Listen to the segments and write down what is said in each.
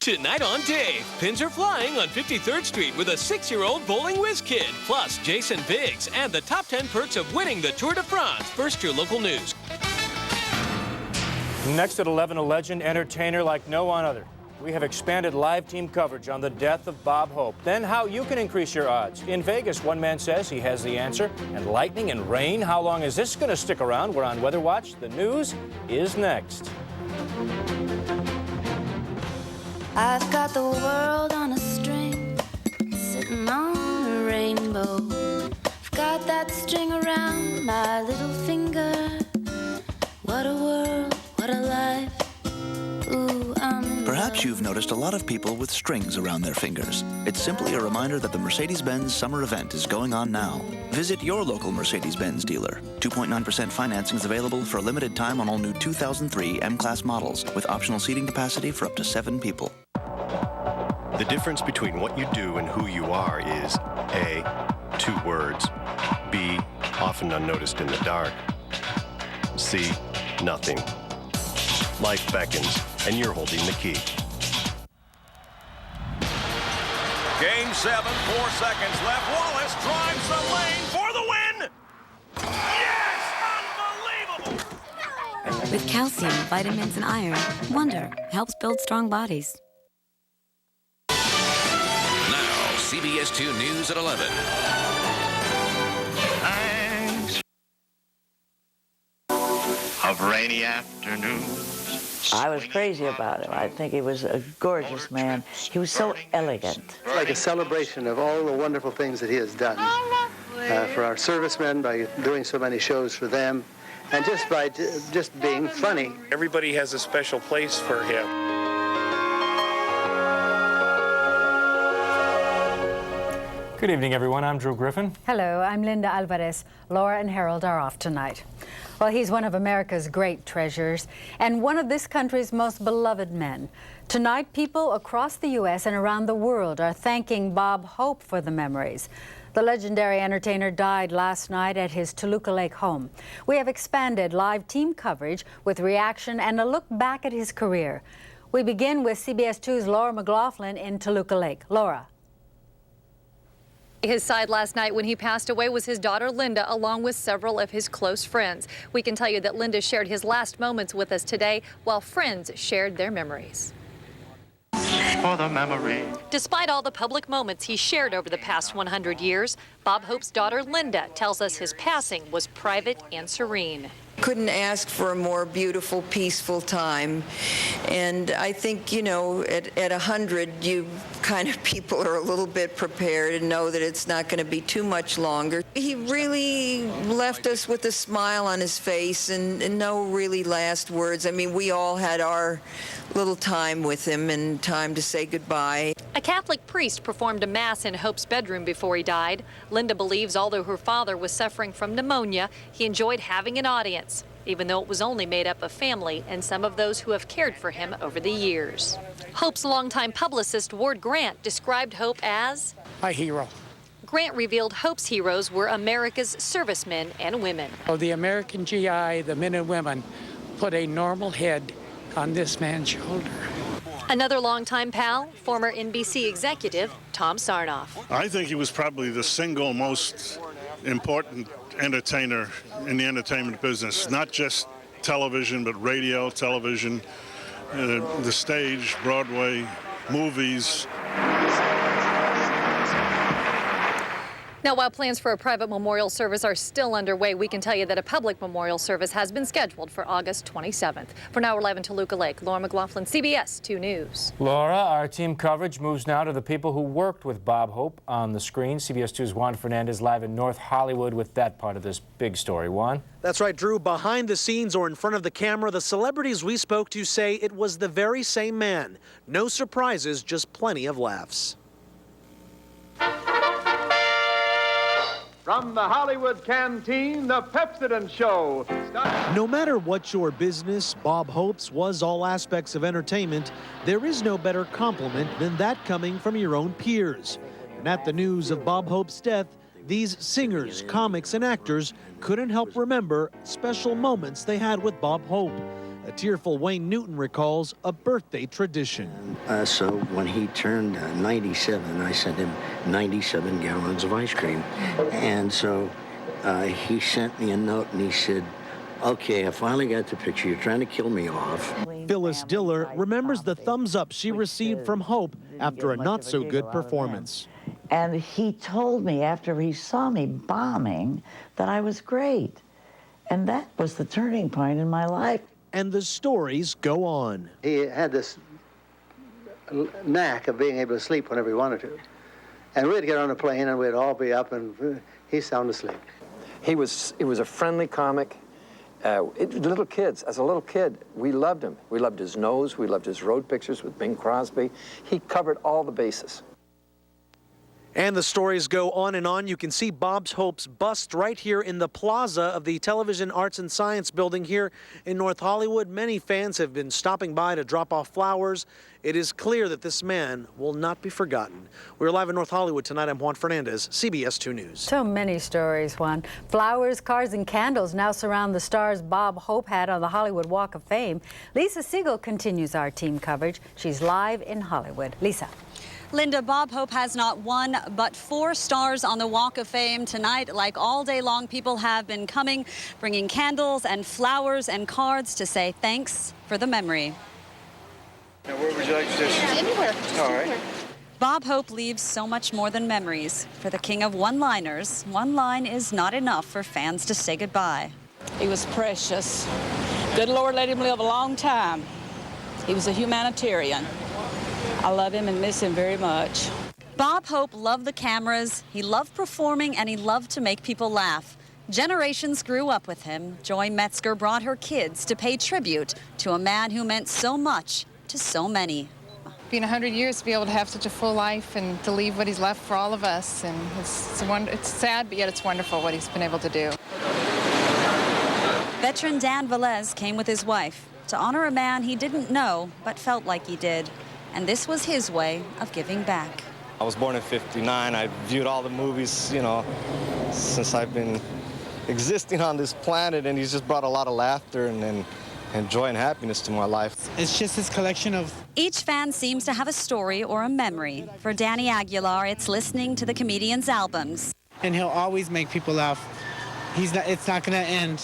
Tonight on Dave, pins are flying on 53rd Street with a 6-year-old bowling whiz kid, plus Jason Biggs and the top 10 perks of winning the Tour de France. First, your local news. Next at 11, a legend entertainer like no one other. We have expanded live team coverage on the death of Bob Hope. Then how you can increase your odds. In Vegas, one man says he has the answer. And lightning and rain, how long is this going to stick around? We're on Weather Watch. The news is next. I've got the world on a string, sitting on a rainbow. I've got that string around my little finger. What a world, what a life. Ooh, Perhaps you've noticed a lot of people with strings around their fingers. It's simply a reminder that the Mercedes-Benz summer event is going on now. Visit your local Mercedes-Benz dealer. 2.9% financing is available for a limited time on all new 2003 M-Class models with optional seating capacity for up to 7 people. The difference between what you do and who you are is A, 2 words, B, often unnoticed in the dark, C, nothing. Life beckons, and you're holding the key. Game 7, 4 seconds left. Wallace drives the lane for the win! Yes! Unbelievable! With calcium, vitamins, and iron, Wonder helps build strong bodies. Now, CBS 2 News at 11. Thanks. Of rainy afternoons. I was crazy about him. I think he was a gorgeous man. He was so elegant. It's like a celebration of all the wonderful things that he has done for our servicemen by doing so many shows for them, and just by just being funny. Everybody has a special place for him. Good evening, everyone. I'm Drew Griffin. Hello, I'm Linda Alvarez. Laura and Harold are off tonight. Well, he's one of America's great treasures and one of this country's most beloved men. Tonight, people across the U.S. and around the world are thanking Bob Hope for the memories. The legendary entertainer died last night at his Toluca Lake home. We have expanded live team coverage with reaction and a look back at his career. We begin with CBS 2's Laura McLaughlin in Toluca Lake. Laura. His side last night when he passed away was his daughter Linda, along with several of his close friends. We can tell you that Linda shared his last moments with us today, while friends shared their memories. For the memory. Despite all the public moments he shared over the past 100 years, Bob Hope's daughter Linda tells us his passing was private and serene. Couldn't ask for a more beautiful, peaceful time. And I think, you know, at 100, you kind of people are a little bit prepared and know that it's not going to be too much longer. He really left us with a smile on his face and no really last words. I mean, we all had our little time with him and time to say goodbye. A Catholic priest performed a mass in Hope's bedroom before he died. Linda believes although her father was suffering from pneumonia, he enjoyed having an audience, even though it was only made up of family and some of those who have cared for him over the years. Hope's longtime publicist, Ward Grant, described Hope as my hero. Grant revealed Hope's heroes were America's servicemen and women. Oh, the American GI, the men and women, put a normal head on this man's shoulder. Another longtime pal, former NBC executive Tom Sarnoff. I think he was probably the single most important entertainer in the entertainment business, not just television, but radio, television, the stage, Broadway, movies. Now, while plans for a private memorial service are still underway, we can tell you that a public memorial service has been scheduled for August 27th. For now, we're live in Toluca Lake. Laura McLaughlin, CBS 2 News. Laura, our team coverage moves now to the people who worked with Bob Hope on the screen. CBS 2's Juan Fernandez live in North Hollywood with that part of this big story. Juan? That's right, Drew. Behind the scenes or in front of the camera, the celebrities we spoke to say it was the very same man. No surprises, just plenty of laughs. From the Hollywood Canteen, the Pepsodent Show. No matter what your business, Bob Hope's was all aspects of entertainment. There is no better compliment than that coming from your own peers. And at the news of Bob Hope's death, these singers, comics, and actors couldn't help remember special moments they had with Bob Hope. A tearful Wayne Newton recalls a birthday tradition. So when he turned 97, I sent him 97 gallons of ice cream. And so he sent me a note and he said, "Okay, I finally got the picture. You're trying to kill me off." Phyllis Diller remembers the thumbs up she received from Hope after a not-so-good performance. And he told me after he saw me bombing that I was great. And that was the turning point in my life. And the stories go on. He had this knack of being able to sleep whenever he wanted to. And we'd get on a plane and we'd all be up and he's sound asleep. He was a friendly comic. Little kids, as a little kid, we loved him. We loved his nose. We loved his road pictures with Bing Crosby. He covered all the bases. And the stories go on and on. You can see Bob Hope's bust right here in the plaza of the Television Arts and Science Building here in North Hollywood. Many fans have been stopping by to drop off flowers. It is clear that this man will not be forgotten. We're live in North Hollywood tonight. I'm Juan Fernandez, CBS 2 News. So many stories, Juan. Flowers, cards, and candles now surround the stars Bob Hope had on the Hollywood Walk of Fame. Lisa Siegel continues our team coverage. She's live in Hollywood. Lisa. Linda, Bob Hope has not one but 4 stars on the Walk of Fame tonight. Like all day long, people have been coming, bringing candles and flowers and cards to say thanks for the memory. Now, where would you like to sit? Anywhere. All right. Bob Hope leaves so much more than memories. For the king of one-liners, one line is not enough for fans to say goodbye. He was precious. Good Lord let him live a long time. He was a humanitarian. I love him and miss him very much. Bob Hope loved the cameras, he loved performing, and he loved to make people laugh. Generations grew up with him. Joy Metzger brought her kids to pay tribute to a man who meant so much to so many. Being 100 years, to be able to have such a full life and to leave what he's left for all of us, and it's sad, but yet it's wonderful what he's been able to do. Veteran Dan Velez came with his wife to honor a man he didn't know but felt like he did. And this was his way of giving back. I was born in '59. I viewed all the movies, you know, since I've been existing on this planet, and he's just brought a lot of laughter and joy and happiness to my life. It's just his collection of... Each fan seems to have a story or a memory. For Danny Aguilar, it's listening to the comedian's albums. And he'll always make people laugh. It's not going to end.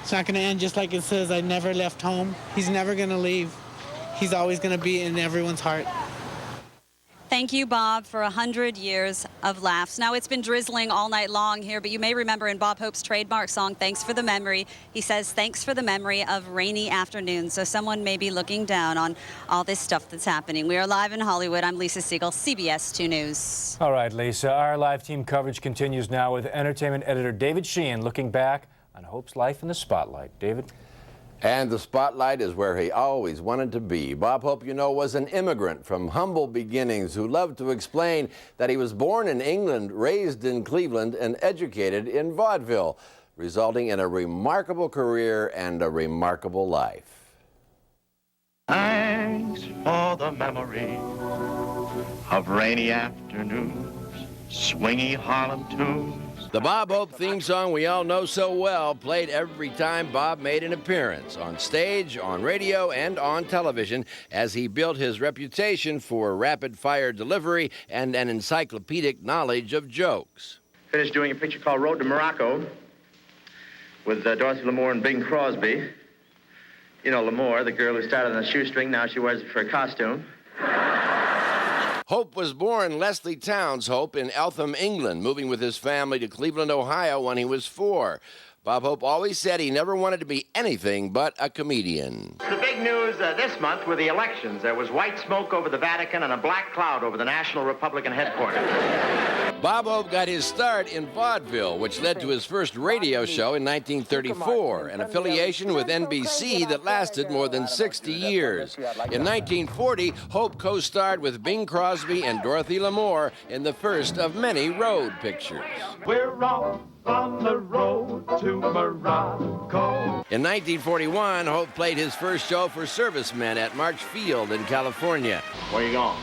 It's not going to end just like it says, I never left home. He's never going to leave. He's always going to be in everyone's heart. Thank you, Bob, for 100 years of laughs. Now, it's been drizzling all night long here, but you may remember in Bob Hope's trademark song, Thanks for the Memory, he says, thanks for the memory of rainy afternoons. So someone may be looking down on all this stuff that's happening. We are live in Hollywood. I'm Lisa Siegel, CBS 2 News. All right, Lisa, our live team coverage continues now with entertainment editor David Sheehan looking back on Hope's life in the spotlight. David? And the spotlight is where he always wanted to be. Bob Hope, you know, was an immigrant from humble beginnings who loved to explain that he was born in England, raised in Cleveland, and educated in vaudeville, resulting in a remarkable career and a remarkable life. Thanks for the memory of rainy afternoons, swingy Harlem tunes. The Bob Hope theme song we all know so well played every time Bob made an appearance, on stage, on radio, and on television, as he built his reputation for rapid-fire delivery and an encyclopedic knowledge of jokes. Finished doing a picture called Road to Morocco with Dorothy Lamour and Bing Crosby. You know Lamour, the girl who started on a shoestring, now she wears it for a costume. Hope was born Leslie Towns Hope in Eltham, England, moving with his family to Cleveland, Ohio when he was 4. Bob Hope always said he never wanted to be anything but a comedian. The big news this month were the elections. There was white smoke over the Vatican and a black cloud over the National Republican headquarters. Bob Hope got his start in vaudeville, which led to his first radio show in 1934, an affiliation with NBC that lasted more than 60 years. In 1940, Hope co-starred with Bing Crosby and Dorothy Lamour in the first of many road pictures. We're off on the road to Morocco. In 1941, Hope played his first show for servicemen at March Field in California. Where you going?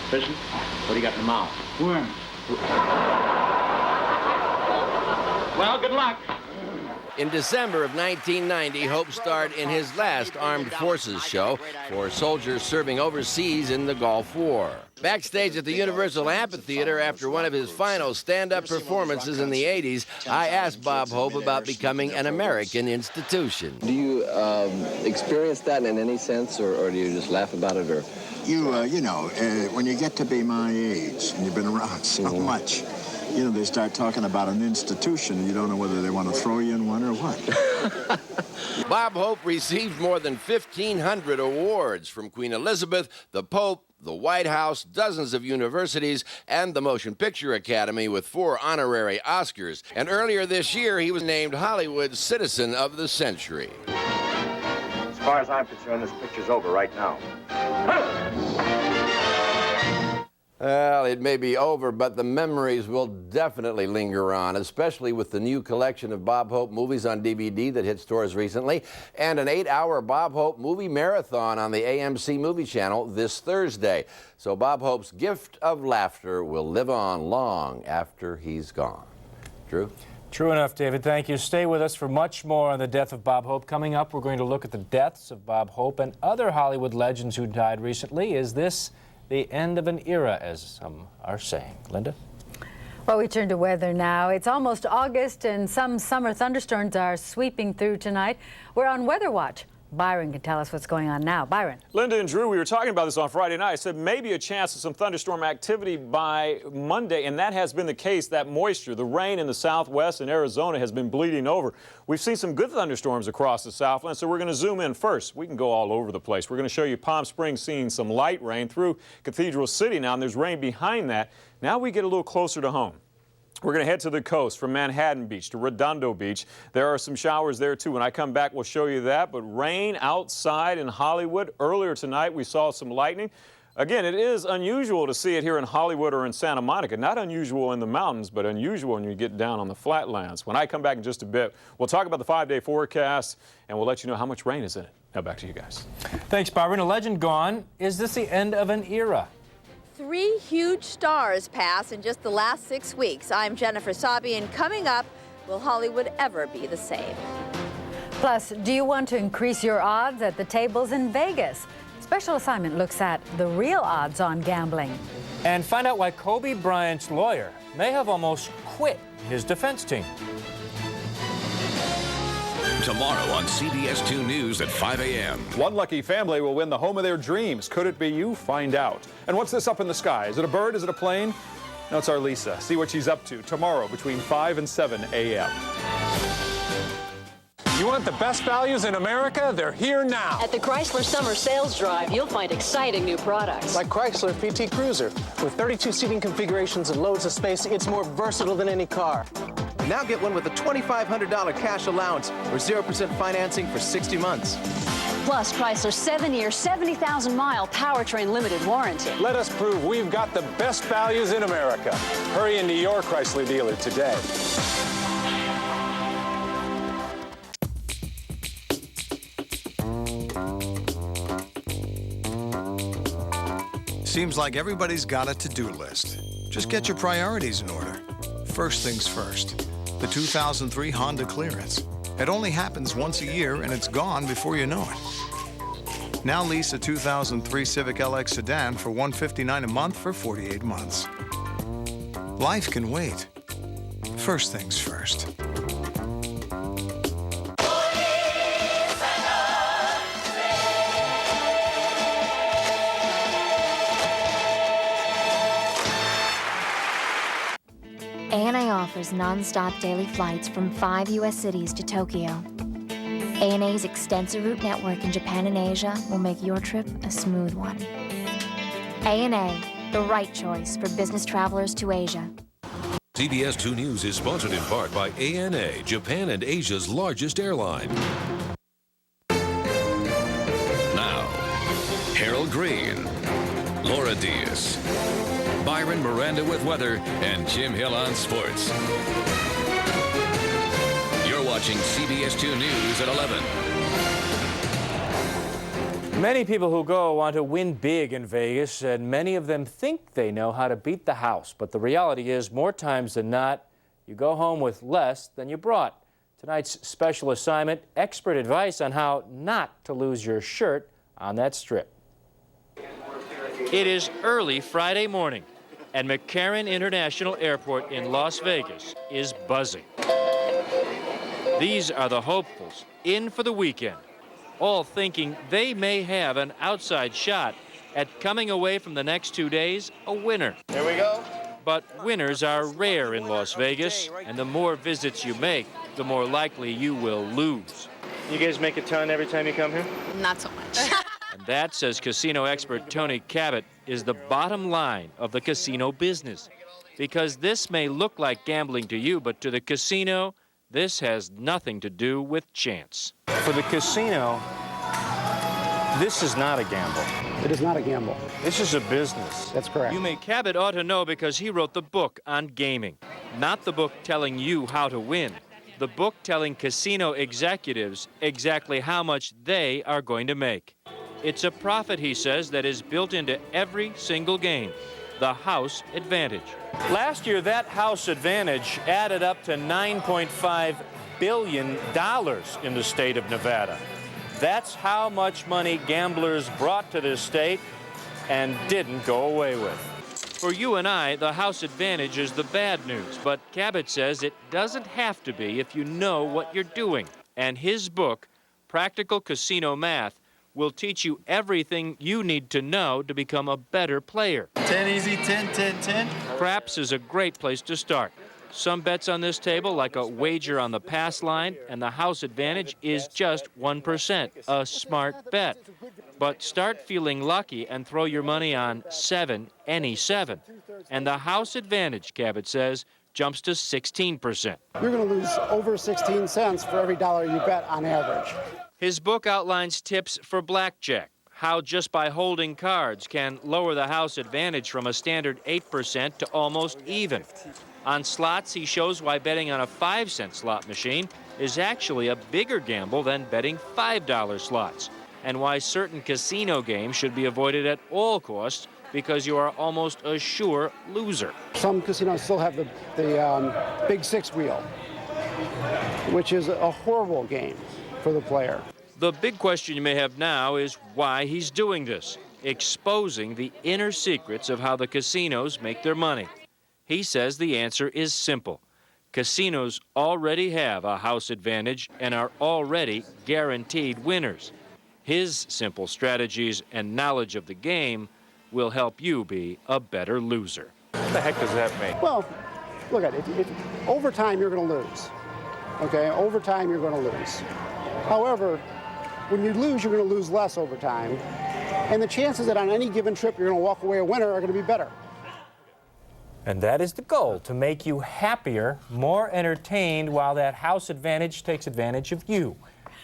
Fishing? What do you got in the mouth? Worms. Well, good luck. In December of 1990, Hope starred in his last Armed Forces show for soldiers serving overseas in the Gulf War. Backstage at the Universal Amphitheater after one of his final stand-up performances in the 80s, I asked Bob Hope about becoming an American institution. Do you experience that in any sense, or do you just laugh about it? Or You know, when you get to be my age and you've been around so much, you know, they start talking about an institution. You don't know whether they want to throw you in one or what. Bob Hope received more than 1,500 awards from Queen Elizabeth, the Pope, the White House, dozens of universities, and the Motion Picture Academy with 4 honorary Oscars. And earlier this year, he was named Hollywood's Citizen of the Century. As far as I'm concerned, this picture's over right now. Well, it may be over, but the memories will definitely linger on, especially with the new collection of Bob Hope movies on DVD that hit stores recently, and an 8-hour Bob Hope movie marathon on the AMC Movie Channel this Thursday. So Bob Hope's gift of laughter will live on long after he's gone. Drew? True enough, David. Thank you. Stay with us for much more on the death of Bob Hope. Coming up, we're going to look at the deaths of Bob Hope and other Hollywood legends who died recently. Is this the end of an era, as some are saying? Linda? Well, we turn to weather now. It's almost August, and some summer thunderstorms are sweeping through tonight. We're on Weather Watch. Byron can tell us what's going on now. Byron. Linda and Drew, we were talking about this on Friday night. I said maybe a chance of some thunderstorm activity by Monday, and that has been the case. That moisture, the rain in the southwest and Arizona has been bleeding over. We've seen some good thunderstorms across the Southland, so we're going to zoom in first. We can go all over the place. We're going to show you Palm Springs seeing some light rain through Cathedral City now, and there's rain behind that. Now we get a little closer to home. We're going to head to the coast from Manhattan Beach to Redondo Beach. There are some showers there, too. When I come back, we'll show you that. But rain outside in Hollywood. Earlier tonight, we saw some lightning. Again, it is unusual to see it here in Hollywood or in Santa Monica. Not unusual in the mountains, but unusual when you get down on the flatlands. When I come back in just a bit, we'll talk about the 5-day forecast, and we'll let you know how much rain is in it. Now back to you guys. Thanks, Byron. A legend gone. Is this the end of an era? 3 huge stars pass in just the last 6 weeks. I'm Jennifer Sabi, and coming up, will Hollywood ever be the same? Plus, do you want to increase your odds at the tables in Vegas? Special Assignment looks at the real odds on gambling. And find out why Kobe Bryant's lawyer may have almost quit his defense team. Tomorrow on CBS 2 News at 5 a.m. One lucky family will win the home of their dreams. Could it be you? Find out. And what's this up in the sky? Is it a bird? Is it a plane? No, it's our Lisa. See what she's up to tomorrow between 5 and 7 a.m. You want the best values in America? They're here now. At the Chrysler Summer Sales Drive, you'll find exciting new products. Like Chrysler PT Cruiser. With 32 seating configurations and loads of space, it's more versatile than any car. Now get one with a $2,500 cash allowance or 0% financing for 60 months. Plus, Chrysler's 7-year, 70,000-mile powertrain limited warranty. Let us prove we've got the best values in America. Hurry into your Chrysler dealer today. Seems like everybody's got a to-do list. Just get your priorities in order. First things first, the 2003 Honda Clearance. It only happens once a year and it's gone before you know it. Now lease a 2003 Civic LX sedan for $159 a month for 48 months. Life can wait. First things first. ANA offers non-stop daily flights from 5 U.S. cities to Tokyo. ANA's extensive route network in Japan and Asia will make your trip a smooth one. ANA, the right choice for business travelers to Asia. CBS 2 News is sponsored in part by ANA, Japan and Asia's largest airline. Now, Harold Green, Laura Diaz, Byron Miranda with weather, and Jim Hill on sports. You're watching CBS 2 News at 11. Many people who go want to win big in Vegas, and many of them think they know how to beat the house. But the reality is, more times than not, you go home with less than you brought. Tonight's special assignment, expert advice on how not to lose your shirt on that strip. It is early Friday morning, and McCarran International Airport in Las Vegas is buzzing. These are the hopefuls in for the weekend, all thinking they may have an outside shot at coming away from the next 2 days a winner. Here we go. But winners are rare in Las Vegas, and the more visits you make, the more likely you will lose. You guys make a ton every time you come here? Not so much. And that, says casino expert Tony Cabot, is the bottom line of the casino business. Because this may look like gambling to you, but to the casino, this has nothing to do with chance. For the casino, this is not a gamble. It is not a gamble. This is a business. That's correct. Cabot ought to know because he wrote the book on gaming. Not the book telling you how to win. The book telling casino executives exactly how much they are going to make. It's a profit, he says, that is built into every single game. The house advantage. Last year, that house advantage added up to $9.5 billion in the state of Nevada. That's how much money gamblers brought to this state and didn't go away with. For you and I, the house advantage is the bad news, but Cabot says it doesn't have to be if you know what you're doing. And his book, Practical Casino Math, will teach you everything you need to know to become a better player. 10 easy, 10, 10, 10. Craps is a great place to start. Some bets on this table, like a wager on the pass line, and the house advantage is just 1%, a smart bet. But start feeling lucky and throw your money on 7, any 7. And the house advantage, Cabot says, jumps to 16%. You're going to lose over 16 cents for every dollar you bet on average. His book outlines tips for blackjack, how just by holding cards can lower the house advantage from a standard 8% to almost even. On slots, he shows why betting on a 5-cent slot machine is actually a bigger gamble than betting $5 slots, and why certain casino games should be avoided at all costs because you are almost a sure loser. Some casinos still have the big 6 wheel, which is a horrible game for the player. The big question you may have now is why he's doing this, exposing the inner secrets of how the casinos make their money. He says the answer is simple. Casinos already have a house advantage and are already guaranteed winners. His simple strategies and knowledge of the game will help you be a better loser. What the heck does that mean? Well, look at it. Over time, you're going to lose. Okay? Over time, you're going to lose. However, when you lose, you're going to lose less over time. And the chances that on any given trip you're going to walk away a winner are going to be better. And that is the goal, to make you happier, more entertained, while that house advantage takes advantage of you.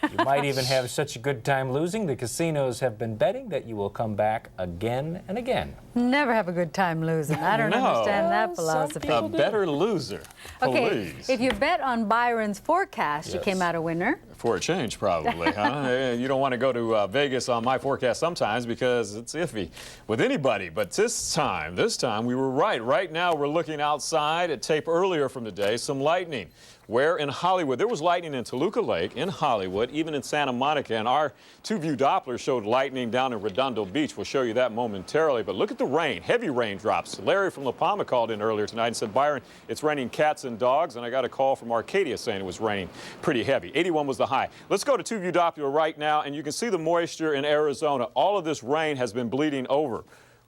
You might even have such a good time losing, the casinos have been betting that you will come back again and again. Never have a good time losing. I don't understand that philosophy. A better loser. Okay, Please. if you bet on Byron's forecast, you came out a winner. For a change, probably, huh? You don't want to go to Vegas on my forecast sometimes because it's iffy with anybody. But this time we were right. Right now, we're looking outside at tape earlier from today, some lightning. Where in Hollywood, there was lightning in Toluca Lake, in Hollywood, even in Santa Monica, and our 2-view Doppler showed lightning down in Redondo Beach. We'll show you that momentarily, but look at the rain, heavy raindrops. Larry from La Palma called in earlier tonight and said, Byron, it's raining cats and dogs, and I got a call from Arcadia saying it was raining pretty heavy. 81 was the high. Let's go to 2-view Doppler right now, and you can see the moisture in Arizona. All of this rain has been bleeding over.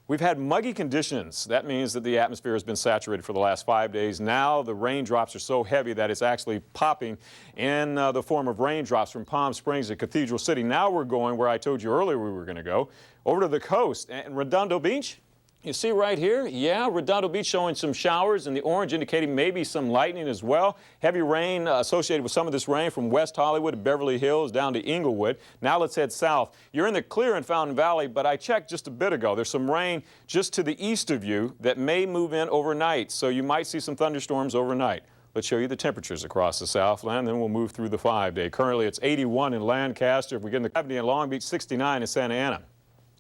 We've had muggy conditions. That means that the atmosphere has been saturated for the last 5 days. Now the raindrops are so heavy that it's actually popping in the form of raindrops from Palm Springs to Cathedral City. Now we're going where I told you earlier we were going to go, over to the coast. And Redondo Beach, you see right here, yeah, Redondo Beach showing some showers, and the orange indicating maybe some lightning as well. Heavy rain associated with some of this rain from West Hollywood to Beverly Hills down to Inglewood. Now let's head south. You're in the clear in Fountain Valley, but I checked just a bit ago. There's some rain just to the east of you that may move in overnight, so you might see some thunderstorms overnight. Let's show you the temperatures across the Southland, then we'll move through the 5-day. Currently, it's 81 in Lancaster. If we get in the 70 in Long Beach, 69 in Santa Ana.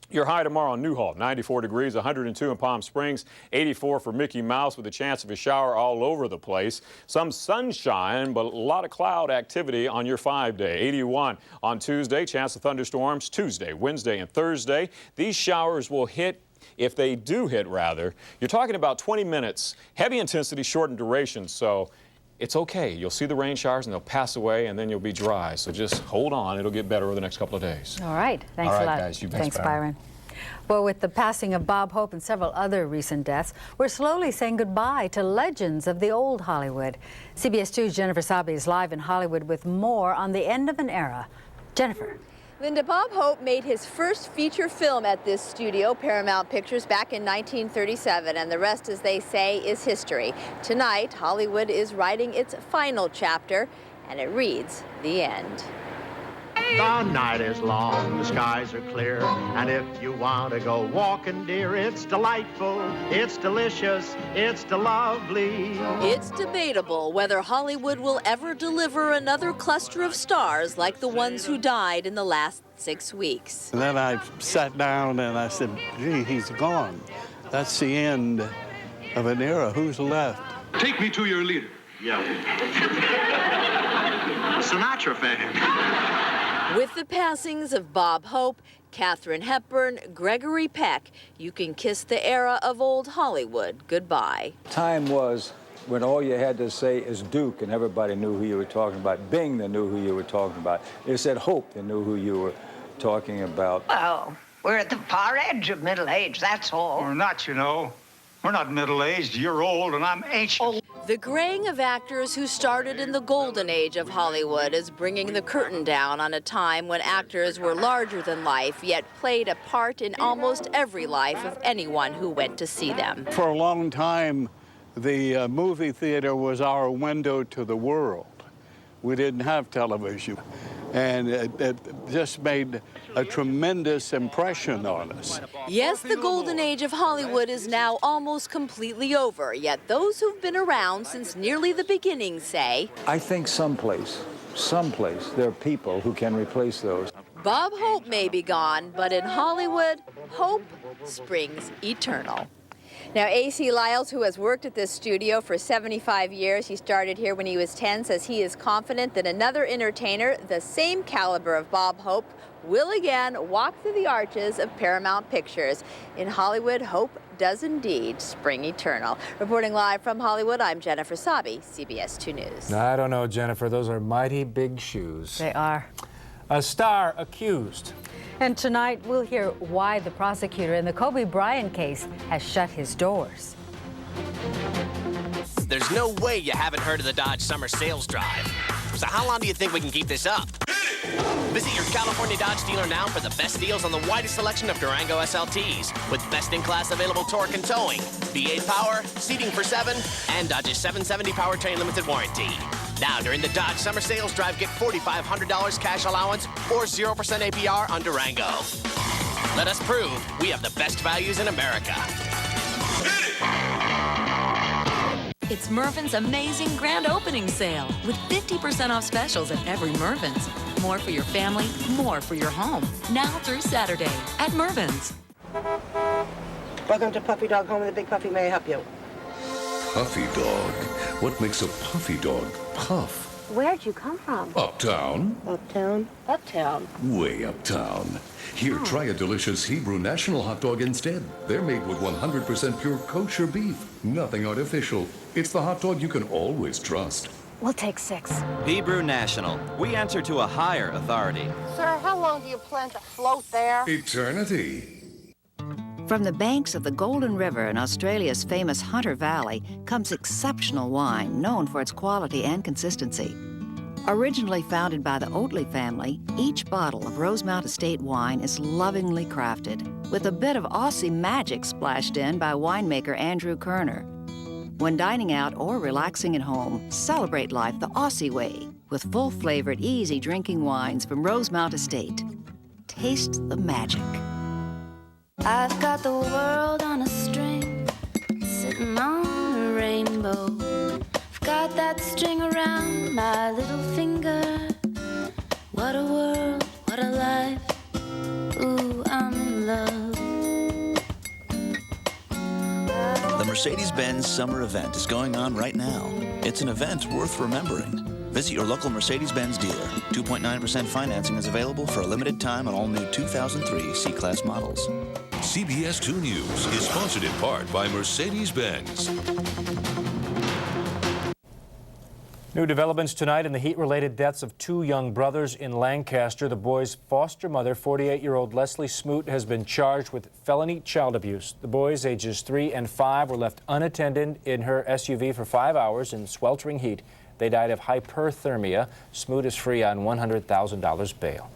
Your high tomorrow in Newhall, 94 degrees, 102 in Palm Springs, 84 for Mickey Mouse with a chance of a shower all over the place. Some sunshine, but a lot of cloud activity on your 5-day. 81 on Tuesday, chance of thunderstorms Tuesday, Wednesday, and Thursday. These showers will hit, if they do hit rather, you're talking about 20 minutes, heavy intensity, shortened duration, so it's okay. You'll see the rain showers and they'll pass away and then you'll be dry. So just hold on. It'll get better over the next couple of days. All right. Thanks All right, a lot. guys. You bet. Thanks, Byron. Well, with the passing of Bob Hope and several other recent deaths, we're slowly saying goodbye to legends of the old Hollywood. CBS 2's Jennifer Sabi is live in Hollywood with more on the end of an era. Jennifer. Linda, Bob Hope made his first feature film at this studio, Paramount Pictures, back in 1937, and the rest, as they say, is history. Tonight, Hollywood is writing its final chapter, and it reads, The End. The night is long, the skies are clear, and if you want to go walking, dear, it's delightful, it's delicious, it's lovely. It's debatable whether Hollywood will ever deliver another cluster of stars like the ones who died in the last 6 weeks. And then I sat down and I said, gee, he's gone. That's the end of an era. Who's left? Take me to your leader. Yeah. Sinatra fan. With the passings of Bob Hope, Katharine Hepburn, Gregory Peck, you can kiss the era of old Hollywood goodbye. Time was when all you had to say is Duke and everybody knew who you were talking about. Bing, they knew who you were talking about. They said Hope, they knew who you were talking about. Well, we're at the far edge of middle age, that's all. We're not, you know. We're not middle-aged. You're old and I'm ancient. The graying of actors who started in the golden age of Hollywood is bringing the curtain down on a time when actors were larger than life, yet played a part in almost every life of anyone who went to see them. For a long time, the movie theater was our window to the world. We didn't have television, and it just made a tremendous impression on us. Yes, the golden age of Hollywood is now almost completely over, yet those who've been around since nearly the beginning say, I think someplace, there are people who can replace those. Bob Hope may be gone, but in Hollywood, hope springs eternal. Now, A.C. Lyles, who has worked at this studio for 75 years, he started here when he was 10, says he is confident that another entertainer, the same caliber of Bob Hope, will again walk through the arches of Paramount Pictures. In Hollywood, hope does indeed spring eternal. Reporting live from Hollywood, I'm Jennifer Sabi, CBS 2 News. I don't know, Jennifer. Those are mighty big shoes. They are. A star accused. And tonight, we'll hear why the prosecutor in the Kobe Bryant case has shut his doors. There's no way you haven't heard of the Dodge Summer Sales Drive. So how long do you think we can keep this up? Visit your California Dodge dealer now for the best deals on the widest selection of Durango SLTs, with best-in-class available torque and towing, V8 power, seating for 7, and Dodge's 770 powertrain limited warranty. Now, during the Dodge Summer Sales Drive, get $4,500 cash allowance or 0% APR on Durango. Let us prove we have the best values in America. It's Mervyn's amazing grand opening sale with 50% off specials at every Mervyn's. More for your family, more for your home. Now through Saturday at Mervyn's. Welcome to Puffy Dog Home of the Big Puffy. May I help you? Puffy Dog. What makes a puffy dog puff? Where'd you come from? Uptown. Uptown? Uptown. Way uptown. Here, try a delicious Hebrew National hot dog instead. They're made with 100% pure kosher beef. Nothing artificial. It's the hot dog you can always trust. We'll take 6. Hebrew National. We answer to a higher authority. Sir, how long do you plan to float there? Eternity. From the banks of the Golden River in Australia's famous Hunter Valley comes exceptional wine known for its quality and consistency. Originally founded by the Oatley family, each bottle of Rosemount Estate wine is lovingly crafted, with a bit of Aussie magic splashed in by winemaker Andrew Kerner. When dining out or relaxing at home, celebrate life the Aussie way with full-flavored, easy-drinking wines from Rosemount Estate. Taste the magic. I've got the world on a string, sitting on a rainbow. I've got that string around my little finger. What a world, what a life. Ooh, I'm in love. Mercedes-Benz summer event is going on right now. It's an event worth remembering. Visit your local Mercedes-Benz dealer. 2.9% financing is available for a limited time on all new 2003 C-Class models. CBS 2 News is sponsored in part by Mercedes-Benz. New developments tonight in the heat-related deaths of two young brothers in Lancaster. The boys' foster mother, 48-year-old Leslie Smoot, has been charged with felony child abuse. The boys, ages 3 and 5, were left unattended in her SUV for 5 hours in sweltering heat. They died of hyperthermia. Smoot is free on $100,000 bail.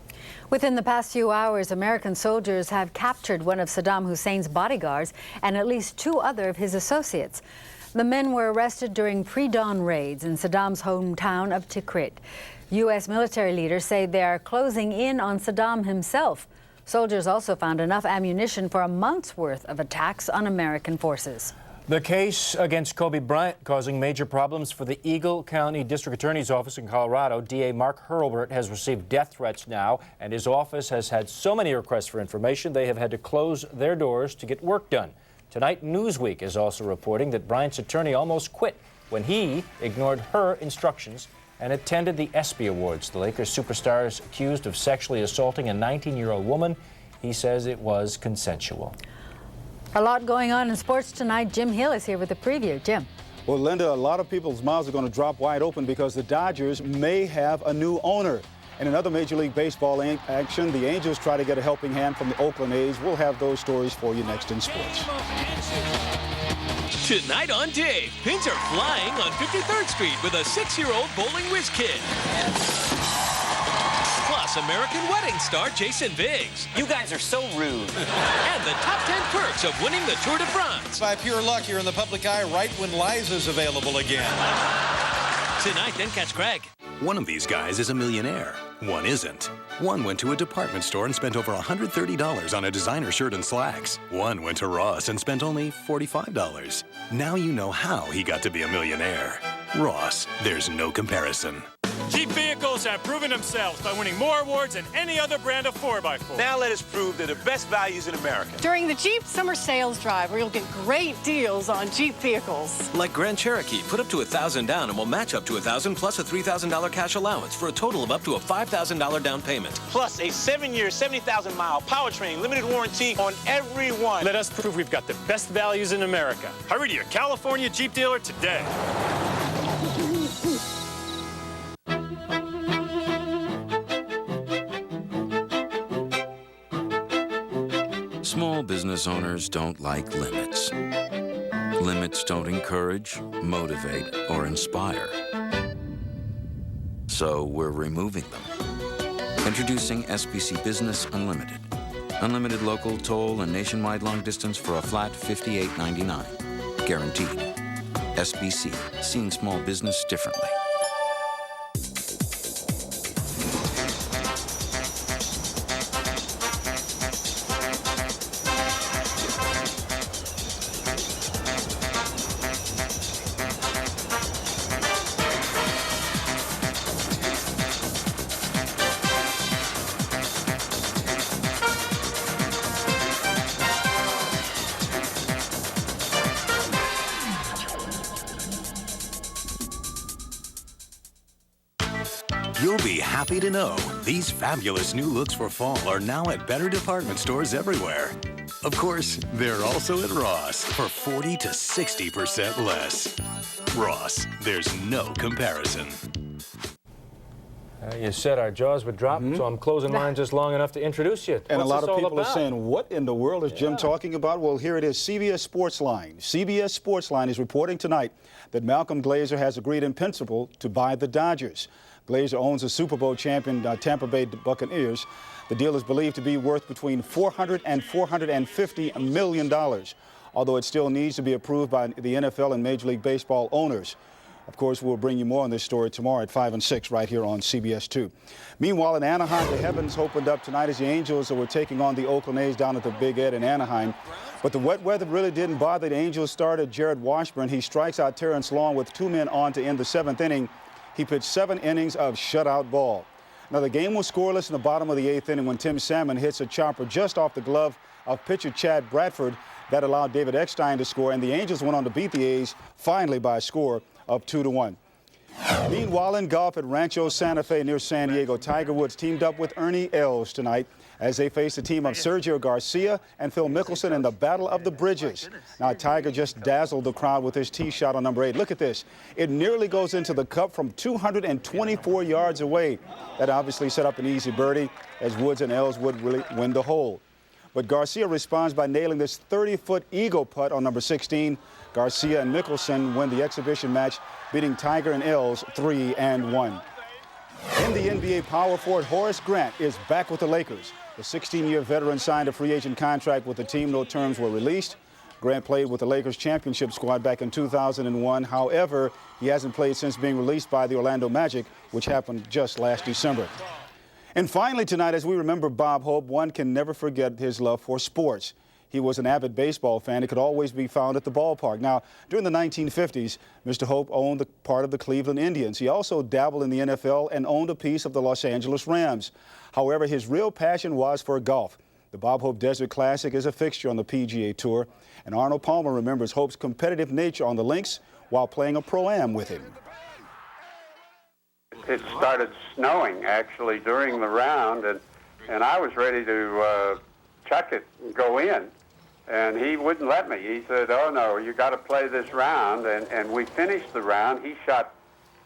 Within the past few hours, American soldiers have captured one of Saddam Hussein's bodyguards and at least 2 other of his associates. The men were arrested during pre-dawn raids in Saddam's hometown of Tikrit. U.S. military leaders say they are closing in on Saddam himself. Soldiers also found enough ammunition for a month's worth of attacks on American forces. The case against Kobe Bryant causing major problems for the Eagle County District Attorney's Office in Colorado. DA Mark Hurlburt has received death threats now, and his office has had so many requests for information they have had to close their doors to get work done. Tonight, Newsweek is also reporting that Bryant's attorney almost quit when he ignored her instructions and attended the ESPY Awards. The Lakers superstar is accused of sexually assaulting a 19-year-old woman. He says it was consensual. A lot going on in sports tonight. Jim Hill is here with a preview. Jim. Well, Linda, a lot of people's mouths are going to drop wide open because the Dodgers may have a new owner. In another Major League Baseball action, the Angels try to get a helping hand from the Oakland A's. We'll have those stories for you next in sports. Tonight on Dave, pins are flying on 53rd Street with a 6-year-old bowling whiz kid. Plus, American wedding star Jason Biggs. You guys are so rude. And the top 10 perks of winning the Tour de France. By pure luck, you're in the public eye right when Liza's available again. Tonight, then catch Craig. One of these guys is a millionaire. One isn't. One went to a department store and spent over $130 on a designer shirt and slacks. One went to Ross and spent only $45. Now you know how he got to be a millionaire. Ross, there's no comparison. Jeep vehicles have proven themselves by winning more awards than any other brand of 4x4. Now let us prove they're the best values in America. During the Jeep Summer Sales Drive, where you'll get great deals on Jeep vehicles. Like Grand Cherokee, put up to $1,000 down and we'll match up to $1,000 plus a $3,000 cash allowance for a total of up to a $5,000 down payment. Plus a 7-year, 70,000-mile powertrain limited warranty on every one. Let us prove we've got the best values in America. Hurry to your California Jeep dealer today. Small business owners don't like limits. Limits don't encourage, motivate, or inspire. So we're removing them. Introducing SBC Business Unlimited. Unlimited local, toll, and nationwide long distance for a flat $58.99. Guaranteed. SBC, seeing small business differently. You'll be happy to know these fabulous new looks for fall are now at better department stores everywhere. Of course, they're also at Ross for 40 to 60% less. Ross, there's no comparison. You said our jaws would drop, so I'm closing mine just long enough to introduce you. And What's a lot of people about? are saying, what in the world is Jim talking about? Well, here it is, CBS Sportsline. CBS Sportsline is reporting tonight that Malcolm Glazer has agreed in principle to buy the Dodgers. Glazer owns the Super Bowl champion Tampa Bay Buccaneers. The deal is believed to be worth between $400 and $450 million, although it still needs to be approved by the NFL and Major League Baseball owners. Of course, we'll bring you more on this story tomorrow at 5 and 6 right here on CBS 2. Meanwhile, in Anaheim, the heavens opened up tonight as the Angels were taking on the Oakland A's down at the Big Ed in Anaheim. But the wet weather really didn't bother the Angels starter Jared Washburn. He strikes out Terrence Long with 2 men on to end the 7th inning. He pitched 7 innings of shutout ball. Now, the game was scoreless in the bottom of the 8th inning when Tim Salmon hits a chopper just off the glove of pitcher Chad Bradford. That allowed David Eckstein to score, and the Angels went on to beat the A's finally by a score of 2-1. Meanwhile, in golf at Rancho Santa Fe near San Diego, Tiger Woods teamed up with Ernie Els tonight as they face the team of Sergio Garcia and Phil Mickelson in the Battle of the Bridges. Now, Tiger just dazzled the crowd with his tee shot on number 8. Look at this. It nearly goes into the cup from 224 yards away. That obviously set up an easy birdie, as Woods and Els would really win the hole. But Garcia responds by nailing this 30-foot eagle putt on number 16. Garcia and Mickelson win the exhibition match, beating Tiger and Els 3-1. In the NBA, power forward Horace Grant is back with the Lakers. The 16-year veteran signed a free agent contract with the team. No terms were released. Grant played with the Lakers championship squad back in 2001. However, he hasn't played since being released by the Orlando Magic, which happened just last December. And finally tonight, as we remember Bob Hope, one can never forget his love for sports. He was an avid baseball fan. It could always be found at the ballpark. Now, during the 1950s, Mr. Hope owned part of the Cleveland Indians. He also dabbled in the NFL and owned a piece of the Los Angeles Rams. However, his real passion was for golf. The Bob Hope Desert Classic is a fixture on the PGA Tour, and Arnold Palmer remembers Hope's competitive nature on the links while playing a Pro-Am with him. It started snowing, actually, during the round, and I was ready to chuck it and go in. And he wouldn't let me. He said, oh, no, you got to play this round. And we finished the round. He shot,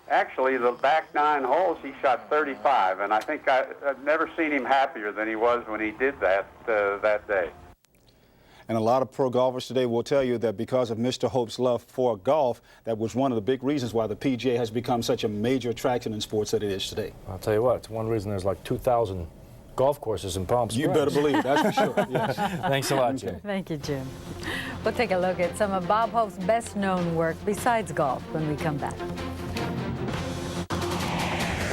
actually, the back 9 holes, he shot 35. And I think I've never seen him happier than he was when he did that that day. And a lot of pro golfers today will tell you that because of Mr. Hope's love for golf, that was one of the big reasons why the PGA has become such a major attraction in sports that it is today. I'll tell you what, it's one reason there's like 2,000 golf courses in Palm Springs. You better believe it, that's for sure. Yes. Thanks a lot, Jim. Thank you, Jim. We'll take a look at some of Bob Hope's best-known work besides golf when we come back.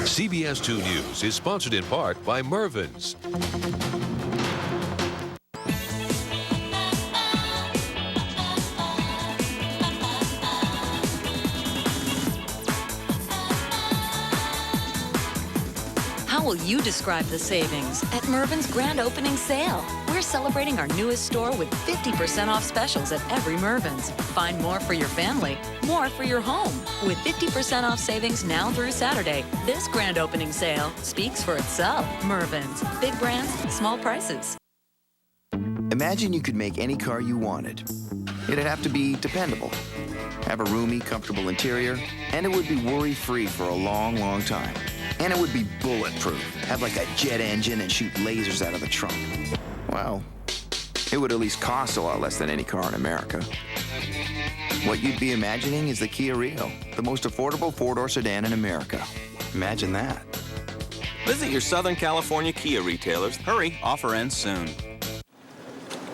CBS 2 News is sponsored in part by Mervyn's. How will you describe the savings at Mervyn's grand opening sale? We're celebrating our newest store with 50% off specials at every Mervyn's. Find more for your family, more for your home. With 50% off savings now through Saturday, this grand opening sale speaks for itself. Mervyn's, big brands, small prices. Imagine you could make any car you wanted. It'd have to be dependable, have a roomy, comfortable interior, and it would be worry-free for a long, long time. And it would be bulletproof, have like a jet engine and shoot lasers out of the trunk. Well, it would at least cost a lot less than any car in America. What you'd be imagining is the Kia Rio, the most affordable four-door sedan in America. Imagine that. Visit your Southern California Kia retailers. Hurry, offer ends soon.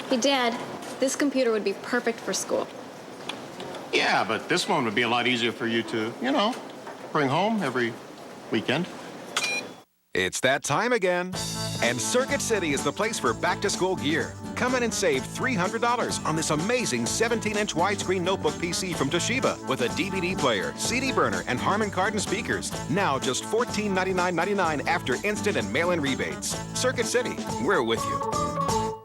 Hey, Dad, this computer would be perfect for school. Yeah, but this one would be a lot easier for you to, you know, bring home every weekend. It's that time again. And Circuit City is the place for back-to-school gear. Come in and save $300 on this amazing 17-inch widescreen notebook PC from Toshiba with a DVD player, CD burner, and Harman Kardon speakers. Now just $1499.99 after instant and mail-in rebates. Circuit City, we're with you.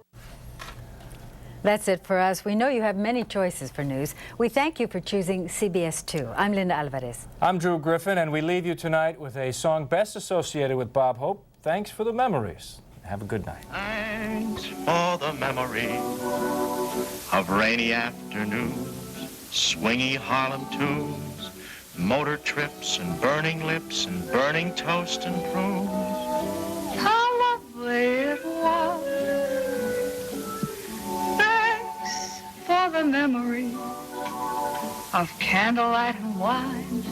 That's it for us. We know you have many choices for news. We thank you for choosing CBS 2. I'm Linda Alvarez. I'm Drew Griffin, and we leave you tonight with a song best associated with Bob Hope. Thanks for the memories. Have a good night. Thanks for the memory of rainy afternoons, swingy Harlem tunes, motor trips and burning lips and burning toast and prunes. How lovely it was. For the memory of candlelight and wine,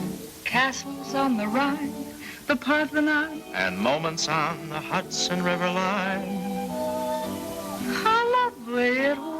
castles on the Rhine, the Parthenon, and moments on the Hudson River line. How lovely it was.